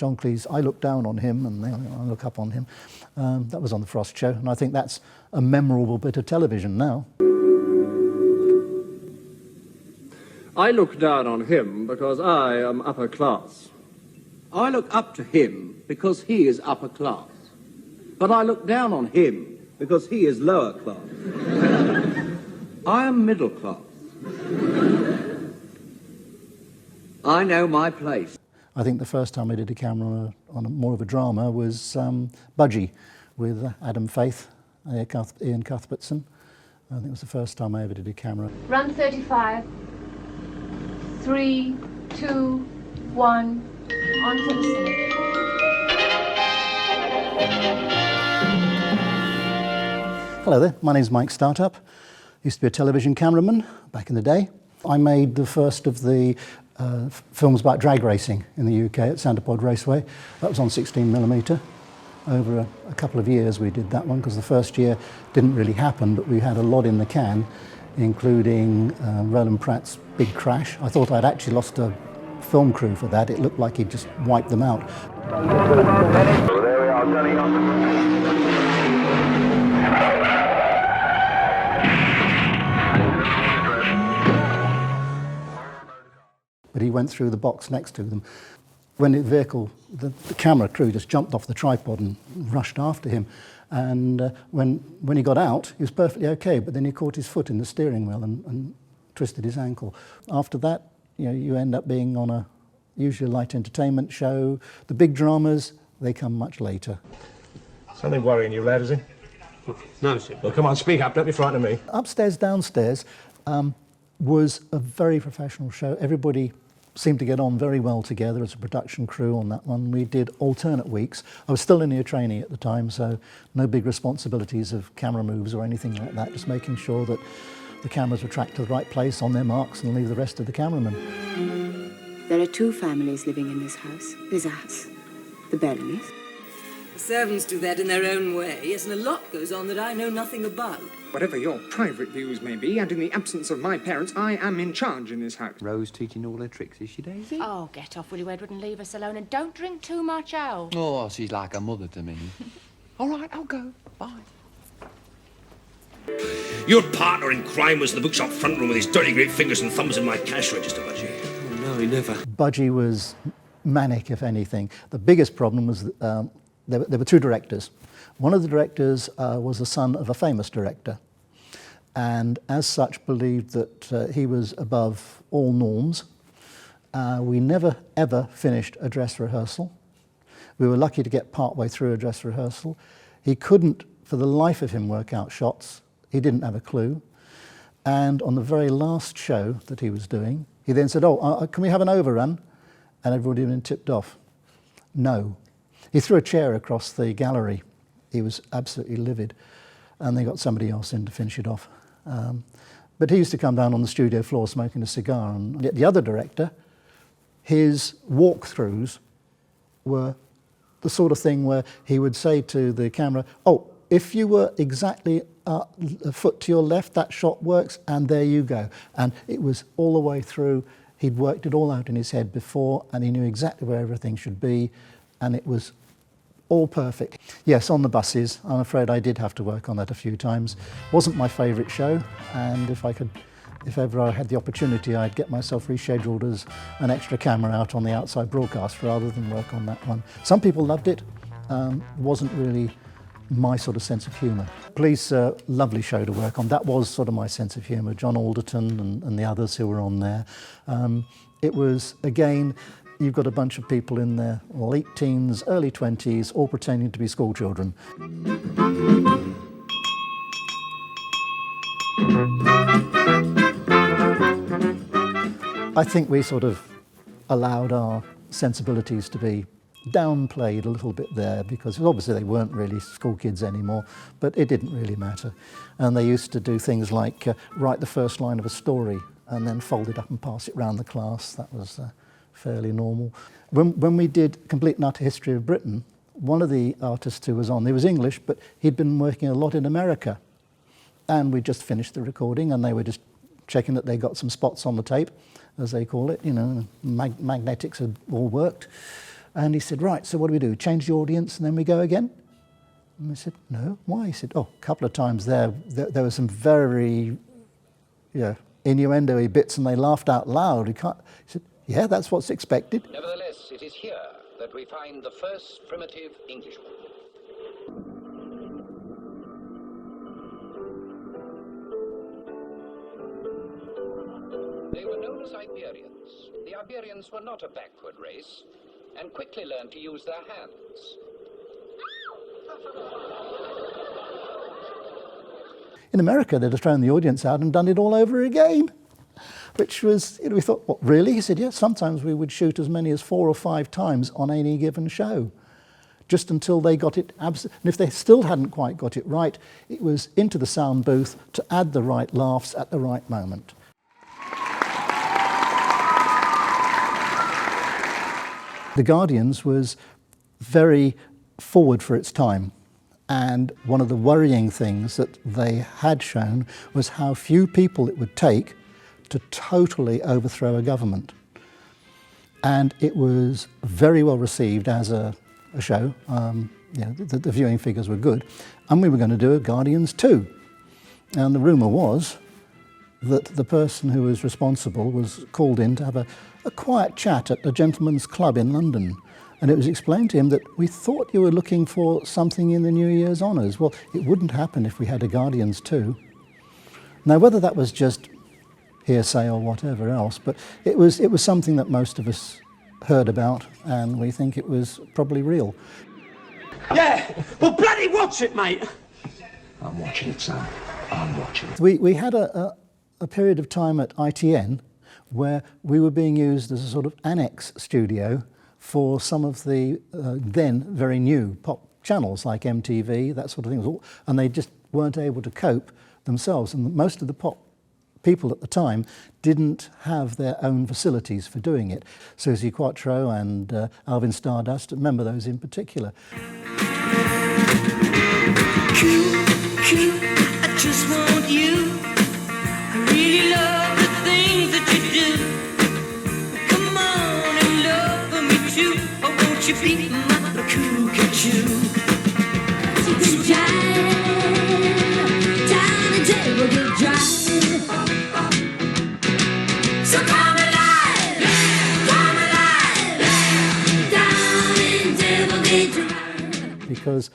John Cleese, I look down on him and I look up on him. That was on the Frost Show, and I think that's a memorable bit of television now. I look down on him because I am upper class. I look up to him because he is upper class. But I look down on him because he is lower class. I am middle class. I know my place. I think the first time I did a camera on more of a drama was Budgie with Adam Faith, Ian Cuthbertson. I think it was the first time I ever did a camera. Run 35. 3, 2, 1. On to the scene. Hello there, my name's Mike Startup. Used to be a television cameraman back in the day. I made the first of the films about drag racing in the UK at Sandipod Raceway. That was on 16mm. Over a couple of years we did that one, because the first year didn't really happen, but we had a lot in the can, including Roland Pratt's big crash. I thought I'd actually lost a film crew for that. It looked like he'd just wiped them out. There we are, turning on. But he went through the box next to them. When the vehicle, the camera crew just jumped off the tripod and rushed after him. And when he got out, he was perfectly okay, but then he caught his foot in the steering wheel and twisted his ankle. After that, you end up being on a usually light entertainment show. The big dramas, they come much later. Something worrying you, lad, is it? No, sir. Well, come on, speak up, don't be frightened of me. Upstairs, downstairs was a very professional show. Everybody seemed to get on very well together as a production crew on that one. We did alternate weeks. I was still only a trainee at the time, so no big responsibilities of camera moves or anything like that, just making sure that the cameras were tracked to the right place on their marks and leave the rest to the cameraman. There are two families living in this house. There's us, the Bellamys. The servants do that in their own way, yes, and a lot goes on that I know nothing about. Whatever your private views may be, and in the absence of my parents, I am in charge in this house. Rose teaching all her tricks, is she, Daisy? Oh, get off, will you, Edward, and leave us alone, and don't drink too much ale. Oh, she's like a mother to me. All right, I'll go. Bye. Your partner in crime was in the bookshop front room with his dirty great fingers and thumbs in my cash register, Budgie. Oh, no, he never. Budgie was manic, if anything. The biggest problem was that, there were two directors. One of the directors was the son of a famous director, and as such believed that he was above all norms. We never ever finished a dress rehearsal. We were lucky to get partway through a dress rehearsal. He couldn't, for the life of him, work out shots. He didn't have a clue. And on the very last show that he was doing, he then said, can we have an overrun? And everybody had been tipped off. No. He threw a chair across the gallery. He was absolutely livid. And they got somebody else in to finish it off. But he used to come down on the studio floor smoking a cigar. And the other director, his walkthroughs were the sort of thing where he would say to the camera, if you were exactly a foot to your left, that shot works, and there you go. And it was all the way through. He'd worked it all out in his head before, and he knew exactly where everything should be, and it was all perfect. Yes, on the buses, I'm afraid I did have to work on that a few times. Wasn't my favourite show, and if ever I had the opportunity, I'd get myself rescheduled as an extra camera out on the outside broadcast rather than work on that one. Some people loved it. Wasn't really my sort of sense of humour. Police, lovely show to work on. That was sort of my sense of humour. John Alderton and the others who were on there. It was, again, you've got a bunch of people in their late teens, early 20s, all pretending to be school children. I think we sort of allowed our sensibilities to be downplayed a little bit there, because obviously they weren't really school kids anymore, but it didn't really matter. And they used to do things like write the first line of a story and then fold it up and pass it round the class. That was fairly normal. When we did Complete and Utter History of Britain, one of the artists who was on, he was English, but he'd been working a lot in America. And we just finished the recording, and they were just checking that they got some spots on the tape, as they call it, magnetics had all worked. And he said, right, so what do we do? Change the audience and then we go again? And I said, no, why? He said, oh, a couple of times there were some very innuendo-y bits and they laughed out loud. He said, yeah, that's what's expected. Nevertheless, it is here that we find the first primitive Englishman. They were known as Iberians. The Iberians were not a backward race and quickly learned to use their hands. In America, they'd have thrown the audience out and done it all over again, which was, we thought, what, really? He said, yes, sometimes we would shoot as many as 4 or 5 times on any given show, just until they got it and if they still hadn't quite got it right, it was into the sound booth to add the right laughs at the right moment. The Guardians was very forward for its time. And one of the worrying things that they had shown was how few people it would take to totally overthrow a government. And it was very well received as a show. The viewing figures were good. And we were going to do a Guardians 2. And the rumour was that the person who was responsible was called in to have a quiet chat at a gentleman's club in London. And it was explained to him that we thought you were looking for something in the New Year's honours. Well, it wouldn't happen if we had a Guardians 2. Now, whether that was just hearsay or whatever else, but it was something that most of us heard about, and we think it was probably real. Yeah, well, bloody watch it, mate. I'm watching it, Sam. I'm watching it. We had a period of time at ITN where we were being used as a sort of annex studio for some of the then very new pop channels like MTV, that sort of thing, and they just weren't able to cope themselves. And most of the pop people at the time didn't have their own facilities for doing it. Susie Quattro and Alvin Stardust, remember those in particular. I just want you. I really love the things that you do. Come on and love me too. Or won't you be my cuckoo? Down the table, good drive. So come alive, down in Devilgate Drive. Because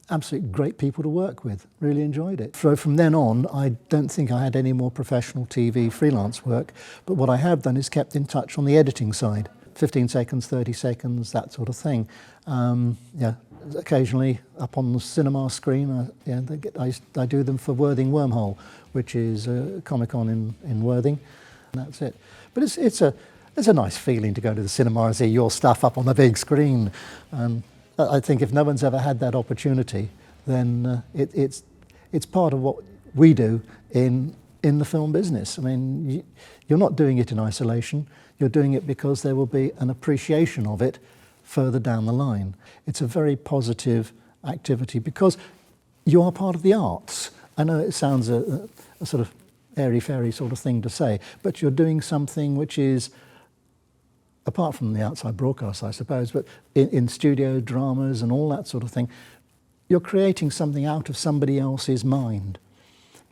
absolutely great people to work with, really enjoyed it. So from then on, I don't think I had any more professional TV freelance work, but what I have done is kept in touch on the editing side. 15 seconds, 30 seconds, that sort of thing. Occasionally up on the cinema screen, I do them for Worthing Wormhole, which is a Comic-Con in Worthing, and that's it. But it's a nice feeling to go to the cinema and see your stuff up on the big screen. I think if no one's ever had that opportunity, then it's part of what we do in the film business. I mean, you're not doing it in isolation. You're doing it because there will be an appreciation of it further down the line. It's a very positive activity because you are part of the arts. I know it sounds a sort of airy-fairy sort of thing to say, but you're doing something which is, apart from the outside broadcast, I suppose, but in studio dramas and all that sort of thing, you're creating something out of somebody else's mind.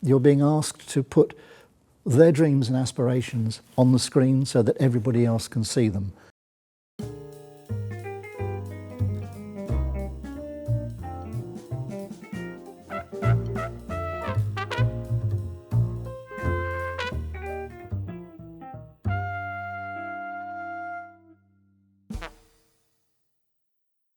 You're being asked to put their dreams and aspirations on the screen so that everybody else can see them.